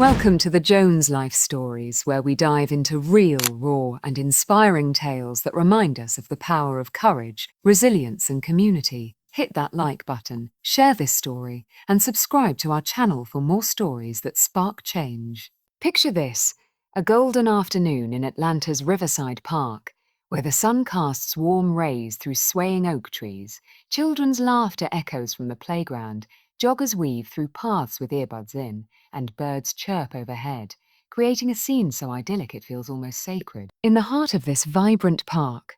Welcome to the Jones Life Stories, where we dive into real, raw, and inspiring tales that remind us of the power of courage, resilience, and community. Hit that like button, share this story, and subscribe to our channel for more stories that spark change. Picture this: a golden afternoon in Atlanta's Riverside Park, where the sun casts warm rays through swaying oak trees. Children's laughter echoes from the playground, joggers weave through paths with earbuds in, and birds chirp overhead, creating a scene so idyllic it feels almost sacred. In the heart of this vibrant park,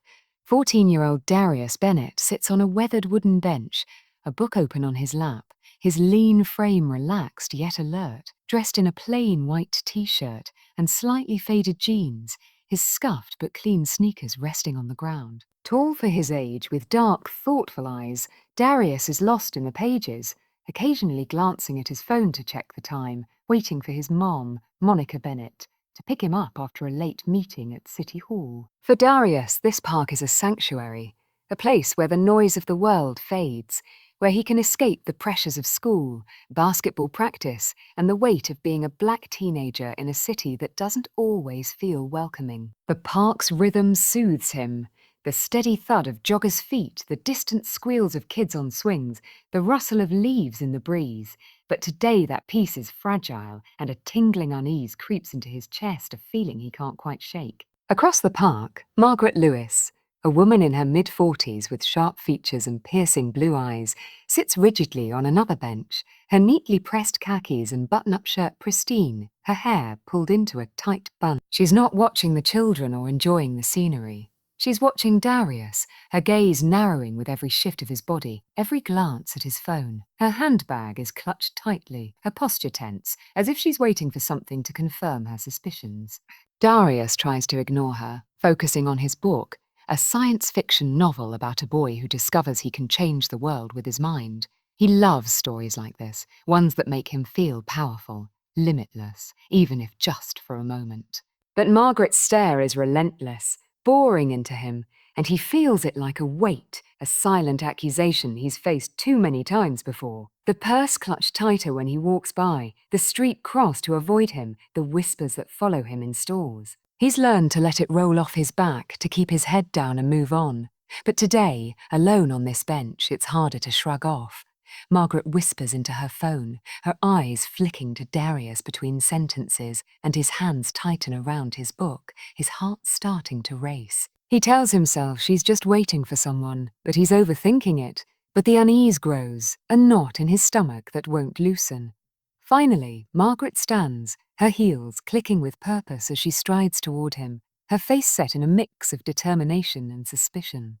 14-year-old Darius Bennett sits on a weathered wooden bench, a book open on his lap, his lean frame relaxed yet alert. Dressed in a plain white t-shirt and slightly faded jeans, his scuffed but clean sneakers resting on the ground. Tall for his age, with dark, thoughtful eyes, Darius is lost in the pages, occasionally glancing at his phone to check the time, waiting for his mom, Monica Bennett, to pick him up after a late meeting at City Hall. For Darius, this park is a sanctuary, a place where the noise of the world fades, where he can escape the pressures of school, basketball practice, and the weight of being a black teenager in a city that doesn't always feel welcoming. The park's rhythm soothes him. The steady thud of joggers' feet, the distant squeals of kids on swings, the rustle of leaves in the breeze. But today that peace is fragile, and a tingling unease creeps into his chest, a feeling he can't quite shake. Across the park, Margaret Lewis, a woman in her mid-40s with sharp features and piercing blue eyes, sits rigidly on another bench, her neatly pressed khakis and button-up shirt pristine, her hair pulled into a tight bun. She's not watching the children or enjoying the scenery. She's watching Darius, her gaze narrowing with every shift of his body, every glance at his phone. Her handbag is clutched tightly, her posture tense, as if she's waiting for something to confirm her suspicions. Darius tries to ignore her, focusing on his book, a science fiction novel about a boy who discovers he can change the world with his mind. He loves stories like this, ones that make him feel powerful, limitless, even if just for a moment. But Margaret's stare is relentless, boring into him, and he feels it like a weight, a silent accusation he's faced too many times before. The purse clutched tighter when he walks by, the street crossed to avoid him, the whispers that follow him in stores. He's learned to let it roll off his back, to keep his head down and move on. But today, alone on this bench, it's harder to shrug off. Margaret whispers into her phone, her eyes flicking to Darius between sentences, and his hands tighten around his book, his heart starting to race. He tells himself she's just waiting for someone, but he's overthinking it. But the unease grows, a knot in his stomach that won't loosen. Finally, Margaret stands, her heels clicking with purpose as she strides toward him, her face set in a mix of determination and suspicion.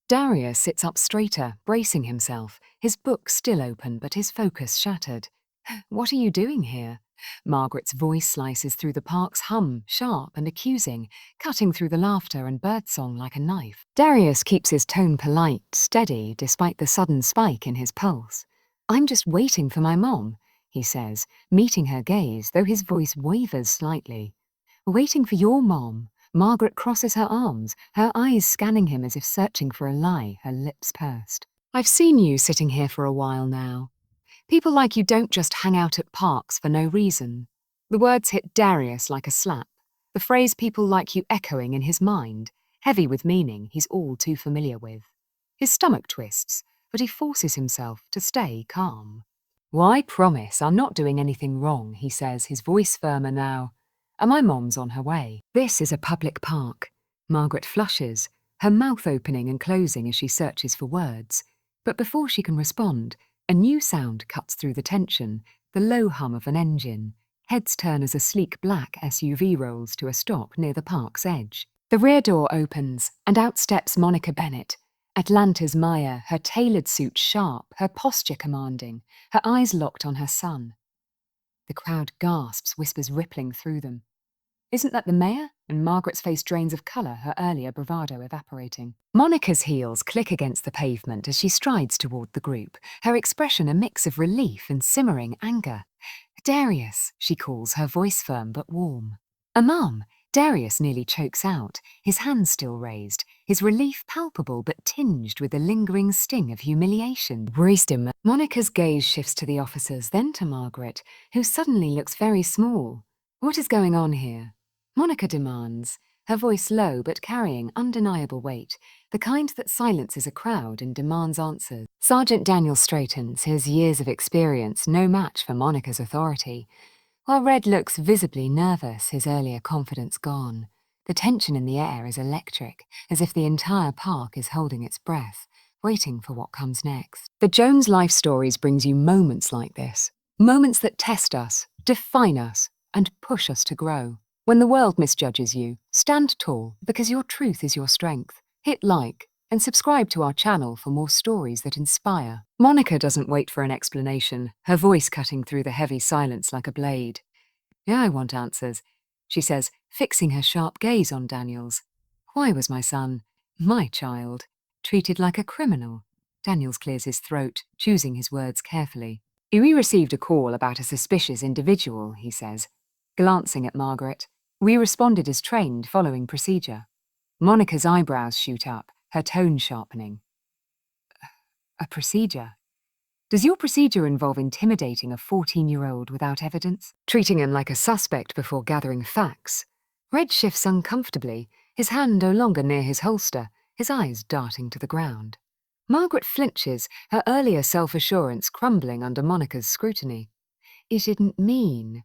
Darius sits up straighter, bracing himself, his book still open but his focus shattered. "What are you doing here?" Margaret's voice slices through the park's hum, sharp and accusing, cutting through the laughter and birdsong like a knife. Darius keeps his tone polite, steady, despite the sudden spike in his pulse. "I'm just waiting for my mom," he says, meeting her gaze, though his voice wavers slightly. "Waiting for your mom." Margaret crosses her arms, her eyes scanning him as if searching for a lie, her lips pursed. "I've seen you sitting here for a while now. People like you don't just hang out at parks for no reason." The words hit Darius like a slap, the phrase "people like you" echoing in his mind, heavy with meaning he's all too familiar with. His stomach twists, but he forces himself to stay calm. "Well, I promise I'm not doing anything wrong," he says, his voice firmer now. "And my mom's on her way." This is a public park. Margaret flushes, her mouth opening and closing as she searches for words. But before she can respond, a new sound cuts through the tension, the low hum of an engine. Heads turn as a sleek black SUV rolls to a stop near the park's edge. The rear door opens, and out steps Monica Bennett, Atlanta's Maya, her tailored suit sharp, her posture commanding, her eyes locked on her son. The crowd gasps, whispers rippling through them. "Isn't that the mayor?" And Margaret's face drains of colour, her earlier bravado evaporating. Monica's heels click against the pavement as she strides toward the group, her expression a mix of relief and simmering anger. "Darius," she calls, her voice firm but warm. "A mum, Darius nearly chokes out, his hands still raised, his relief palpable but tinged with the lingering sting of humiliation. Monica's gaze shifts to the officers, then to Margaret, who suddenly looks very small. What is going on here? Monica demands, her voice low but carrying undeniable weight, the kind that silences a crowd and demands answers. Sergeant Daniel straightens, his years of experience no match for Monica's authority. While Red looks visibly nervous, his earlier confidence gone. The tension in the air is electric, as if the entire park is holding its breath, waiting for what comes next. The Jones Life Stories brings you moments like this. Moments that test us, define us, and push us to grow. When the world misjudges you, stand tall, because your truth is your strength. Hit like, and subscribe to our channel for more stories that inspire. Monica doesn't wait for an explanation, her voice cutting through the heavy silence like a blade. Yeah, I want answers, she says, fixing her sharp gaze on Daniels. Why was my son, my child, treated like a criminal? Daniels clears his throat, choosing his words carefully. We received a call about a suspicious individual, he says. Glancing at Margaret, we responded as trained following procedure. Monica's eyebrows shoot up, her tone sharpening. A procedure? Does your procedure involve intimidating a 14-year-old without evidence? Treating him like a suspect before gathering facts? Red shifts uncomfortably, his hand no longer near his holster, his eyes darting to the ground. Margaret flinches, her earlier self-assurance crumbling under Monica's scrutiny. It didn't mean...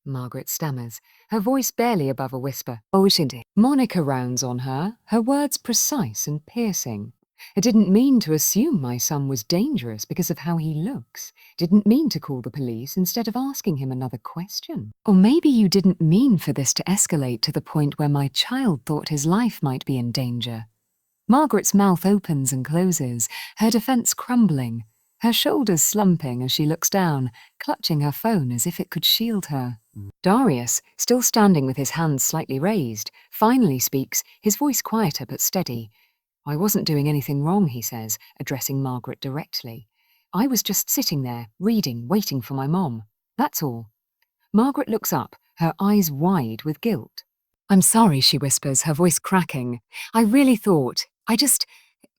Margaret stammers, her voice barely above a whisper. Oh, isn't it? Monica rounds on her, her words precise and piercing. I didn't mean to assume my son was dangerous because of how he looks. Didn't mean to call the police instead of asking him another question. Or maybe you didn't mean for this to escalate to the point where my child thought his life might be in danger. Margaret's mouth opens and closes, her defense crumbling, her shoulders slumping as she looks down, clutching her phone as if it could shield her. Darius, still standing with his hands slightly raised, finally speaks, his voice quieter but steady. I wasn't doing anything wrong, he says, addressing Margaret directly. I was just sitting there, reading, waiting for my mom. That's all. Margaret looks up, her eyes wide with guilt. I'm sorry, she whispers, her voice cracking. I really thought,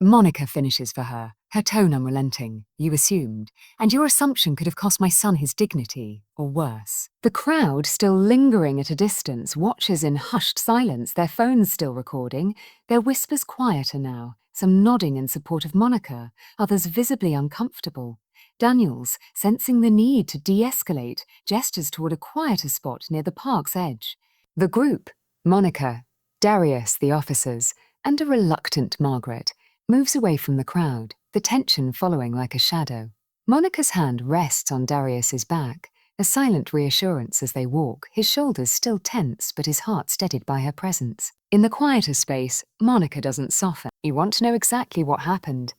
Monica finishes for her, her tone unrelenting. You assumed, and your assumption could have cost my son his dignity, or worse. The crowd, still lingering at a distance, watches in hushed silence, their phones still recording, their whispers quieter now, some nodding in support of Monica, others visibly uncomfortable. Daniels, sensing the need to de-escalate, gestures toward a quieter spot near the park's edge. The group, Monica, Darius, the officers, and a reluctant Margaret, moves away from the crowd, the tension following like a shadow. Monica's hand rests on Darius's back, a silent reassurance as they walk, his shoulders still tense but his heart steadied by her presence. In the quieter space, Monica doesn't soften. You want to know exactly what happened,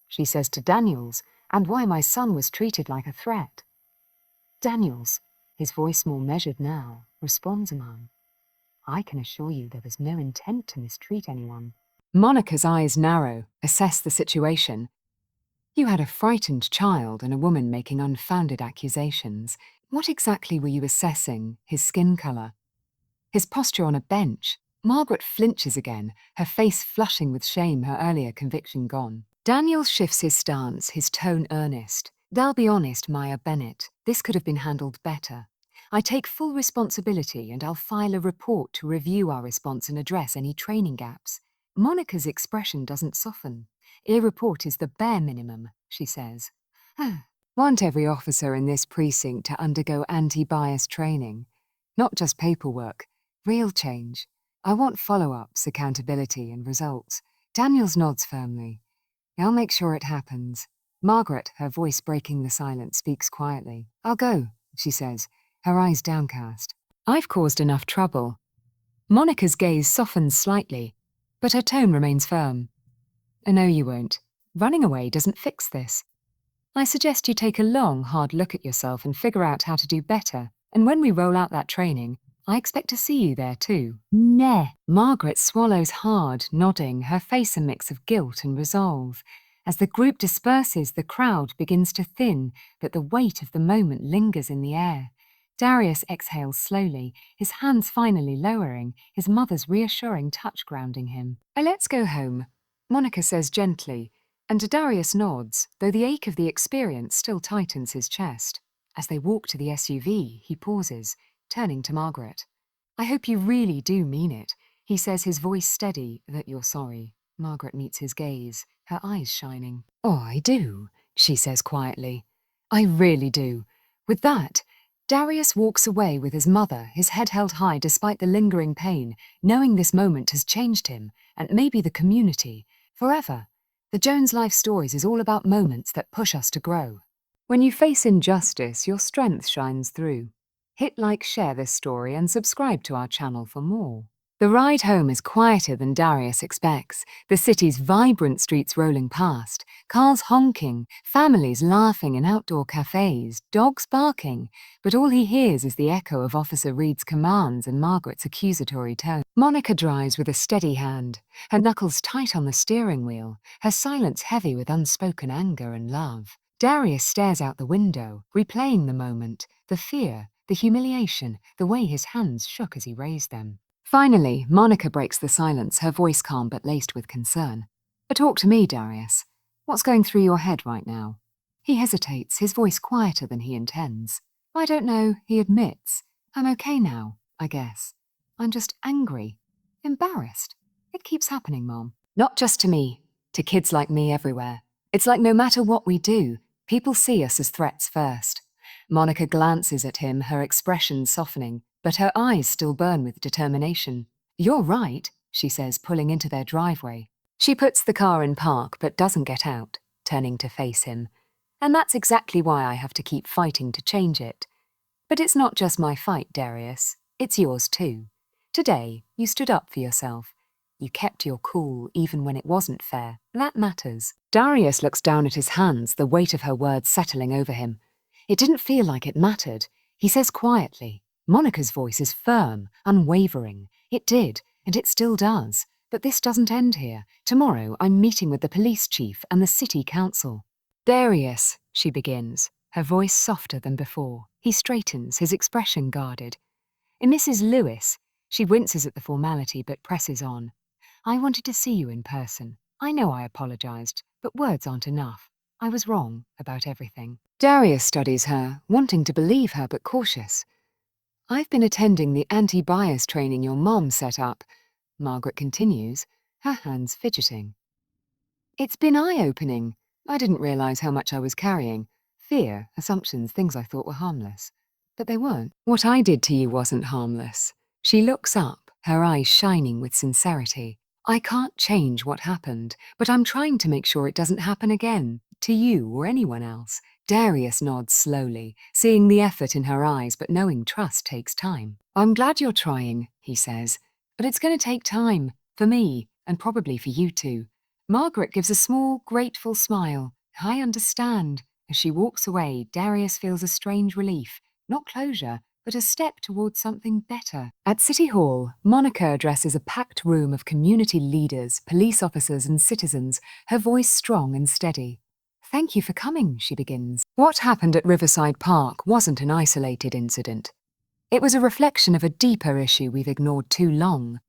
she says to Daniels, and why my son was treated like a threat. Daniels, his voice more measured now, responds among, I can assure you there was no intent to mistreat anyone. Monica's eyes narrow, assess the situation. You had a frightened child and a woman making unfounded accusations. What exactly were you assessing? His skin colour? His posture on a bench? Margaret flinches again, her face flushing with shame, her earlier conviction gone. Daniel shifts his stance, his tone earnest. They'll be honest, Maya Bennett. This could have been handled better. I take full responsibility and I'll file a report to review our response and address any training gaps. Monica's expression doesn't soften. A report is the bare minimum, she says. Want every officer in this precinct to undergo anti-bias training. Not just paperwork, real change. I want follow-ups, accountability and results. Daniels nods firmly. I'll make sure it happens. Margaret, her voice breaking the silence, speaks quietly. I'll go, she says, her eyes downcast. I've caused enough trouble. Monica's gaze softens slightly, but her tone remains firm. I know you won't. Running away doesn't fix this. I suggest you take a long, hard look at yourself and figure out how to do better. And when we roll out that training, I expect to see you there too. Nah. Margaret swallows hard, nodding, her face a mix of guilt and resolve. As the group disperses, the crowd begins to thin, but the weight of the moment lingers in the air. Darius exhales slowly, his hands finally lowering, his mother's reassuring touch grounding him. Let's go home, Monica says gently, and Darius nods, though the ache of the experience still tightens his chest. As they walk to the SUV, he pauses, turning to Margaret. I hope you really do mean it, he says, his voice steady, that you're sorry. Margaret meets his gaze, her eyes shining. Oh, I do, she says quietly. I really do. With that, Darius walks away with his mother, his head held high despite the lingering pain, knowing this moment has changed him, and maybe the community, forever. The Jones Life Stories is all about moments that push us to grow. When you face injustice, your strength shines through. Hit like, share this story, and subscribe to our channel for more. The ride home is quieter than Darius expects, the city's vibrant streets rolling past, cars honking, families laughing in outdoor cafes, dogs barking, but all he hears is the echo of Officer Reed's commands and Margaret's accusatory tone. Monica drives with a steady hand, her knuckles tight on the steering wheel, her silence heavy with unspoken anger and love. Darius stares out the window, replaying the moment, the fear, the humiliation, the way his hands shook as he raised them. Finally, Monica breaks the silence, her voice calm but laced with concern. But talk to me, Darius. What's going through your head right now? He hesitates, his voice quieter than he intends. I don't know, he admits. I'm okay now, I guess. I'm just angry. Embarrassed. It keeps happening, Mom. Not just to me, to kids like me everywhere. It's like no matter what we do, people see us as threats first. Monica glances at him, her expression softening, but her eyes still burn with determination. You're right, she says, pulling into their driveway. She puts the car in park but doesn't get out, turning to face him. And that's exactly why I have to keep fighting to change it. But it's not just my fight, Darius. It's yours too. Today, you stood up for yourself. You kept your cool even when it wasn't fair. That matters. Darius looks down at his hands, the weight of her words settling over him. It didn't feel like it mattered. He says quietly. Monica's voice is firm, unwavering. It did, and it still does. But this doesn't end here. Tomorrow, I'm meeting with the police chief and the city council. Darius, she begins, her voice softer than before. He straightens, his expression guarded. Mrs. Lewis, she winces at the formality but presses on. I wanted to see you in person. I know I apologized, but words aren't enough. I was wrong about everything. Darius studies her, wanting to believe her but cautious. I've been attending the anti-bias training your mom set up, Margaret continues, her hands fidgeting. It's been eye-opening. I didn't realize how much I was carrying. Fear, assumptions, things I thought were harmless. But they weren't. What I did to you wasn't harmless. She looks up, her eyes shining with sincerity. I can't change what happened, but I'm trying to make sure it doesn't happen again, to you or anyone else. Darius nods slowly, seeing the effort in her eyes but knowing trust takes time. I'm glad you're trying, he says, but it's going to take time, for me, and probably for you too. Margaret gives a small, grateful smile. I understand. As she walks away, Darius feels a strange relief, not closure, but a step towards something better. At City Hall, Monica addresses a packed room of community leaders, police officers and citizens, her voice strong and steady. Thank you for coming, she begins. What happened at Riverside Park wasn't an isolated incident. It was a reflection of a deeper issue we've ignored too long.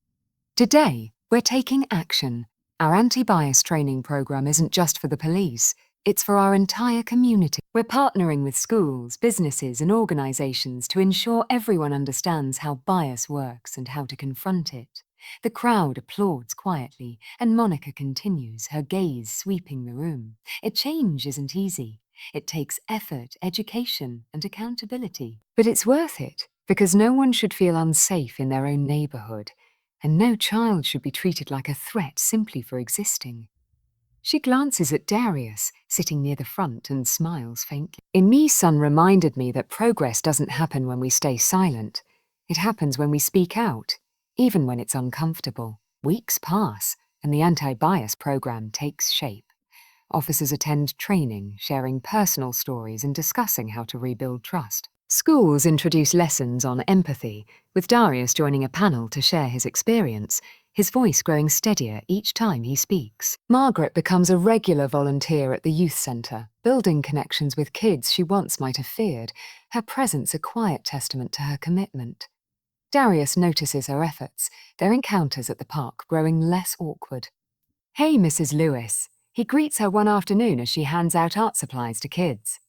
Today, we're taking action. Our anti-bias training program isn't just for the police, it's for our entire community. We're partnering with schools, businesses and organizations to ensure everyone understands how bias works and how to confront it. The crowd applauds quietly, and Monica continues, her gaze sweeping the room. Change isn't easy. It takes effort, education, and accountability. But it's worth it, because no one should feel unsafe in their own neighborhood, and no child should be treated like a threat simply for existing. She glances at Darius, sitting near the front, and smiles faintly. Emi's son reminded me that progress doesn't happen when we stay silent. It happens when we speak out, even when it's uncomfortable. Weeks pass, and the anti-bias program takes shape. Officers attend training, sharing personal stories and discussing how to rebuild trust. Schools introduce lessons on empathy, with Darius joining a panel to share his experience. his voice growing steadier each time he speaks. Margaret becomes a regular volunteer at the youth centre, building connections with kids she once might have feared, her presence a quiet testament to her commitment. Darius notices her efforts, their encounters at the park growing less awkward. "Hey, Mrs. Lewis." He greets her one afternoon as she hands out art supplies to kids.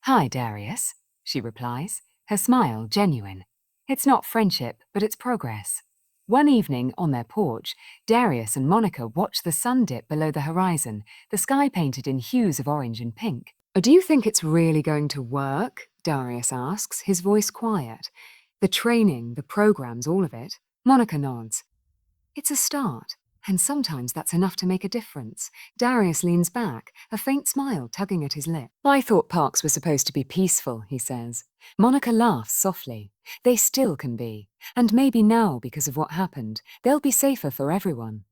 "Hi, Darius," she replies, her smile genuine. It's not friendship, but it's progress. One evening, on their porch, Darius and Monica watch the sun dip below the horizon, the sky painted in hues of orange and pink. "Do you think it's really going to work?" Darius asks, his voice quiet. "The training, the programs, all of it?" Monica nods. "It's a start, and sometimes that's enough to make a difference." Darius leans back, a faint smile tugging at his lip. "I thought parks were supposed to be peaceful," he says. Monica laughs softly. "They still can be. And maybe now, because of what happened, they'll be safer for everyone."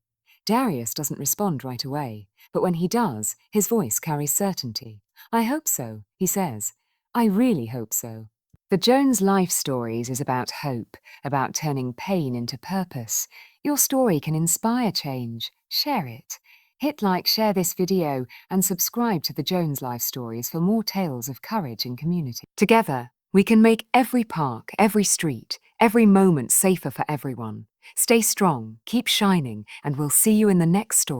Darius doesn't respond right away, but when he does, his voice carries certainty. "I hope so," he says. "I really hope so." The Jones Life Stories is about hope, about turning pain into purpose. Your story can inspire change. Share it. Hit like, share this video, and subscribe to the Jones Life Stories for more tales of courage and community. Together, we can make every park, every street, every moment safer for everyone. Stay strong, keep shining, and we'll see you in the next story.